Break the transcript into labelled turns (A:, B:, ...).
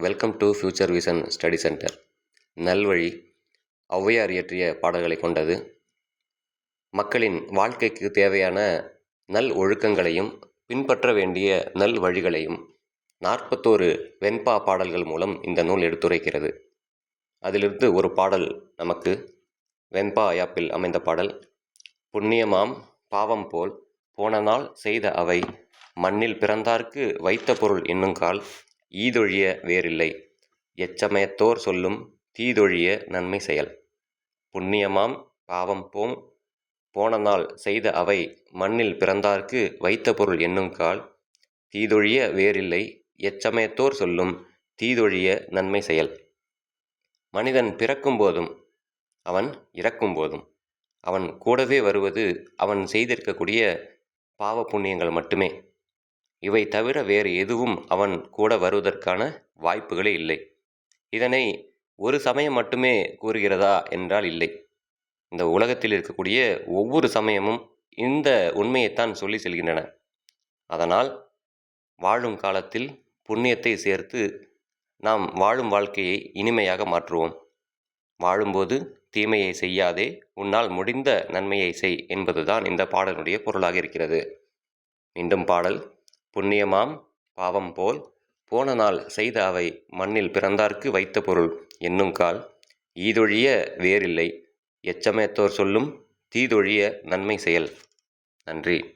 A: Welcome to future vision study centre. நல்வழி ஔவையார் இயற்றிய பாடல்களை கொண்டது. மக்களின் வாழ்க்கைக்கு தேவையான நல் ஒழுக்கங்களையும் பின்பற்ற வேண்டிய நல் வழிகளையும் 41 வெண்பா பாடல்கள் மூலம் இந்த நூல் எடுத்துரைக்கிறது. அதிலிருந்து ஒரு பாடல் நமக்கு வெண்பா யாப்பில் அமைந்த பாடல். புண்ணியமாம் பாவம் போல் போன நாள் செய்த அவை மண்ணில் பிறந்தார்க்கு வைத்த பொருள் என்னுங்கால் ஈதொழிய வேறில்லை எச்சமயத்தோர் சொல்லும் தீதொழிய நன்மை செயல். புண்ணியமாம் பாவம் போம் போன நாள் செய்த அவை மண்ணில் பிறந்தார்க்கு வைத்த பொருள் என்னுங்கால் தீதொழிய வேறில்லை எச்சமயத்தோர் சொல்லும் தீதொழிய நன்மை செயல். மனிதன் பிறக்கும் போதும் அவன் இறக்கும் போதும் அவன் கூடவே வருவது அவன் செய்திருக்கக்கூடிய பாவ புண்ணியங்கள் மட்டுமே. இவை தவிர வேறு எதுவும் அவன் கூட வருவதற்கான வாய்ப்புகளே இல்லை. இதனை ஒரு சமயம் மட்டுமே கூறுகிறதா என்றால் இல்லை. இந்த உலகத்தில் இருக்கக்கூடிய ஒவ்வொரு சமயமும் இந்த உண்மையைத்தான் சொல்லி செல்கின்றன. அதனால் வாழும் காலத்தில் புண்ணியத்தை சேர்த்து நாம் வாழும் வாழ்க்கையை இனிமையாக மாற்றுவோம். வாழும்போது தீமையை செய்யாதே, உன்னால் முடிந்த நன்மையை செய் என்பதுதான் இந்த பாடலுடைய பொருளாக இருக்கிறது. மீண்டும் பாடல். புண்ணியமாம் பாவம் போல் போன நாள் செய்த அவை மண்ணில் பிறந்தார்க்கு வைத்த பொருள் என்னுங்கால் ஈதொழிய வேறில்லை எச்சமயத்தோர் சொல்லும் தீதொழிய நன்மை செயல். நன்றி.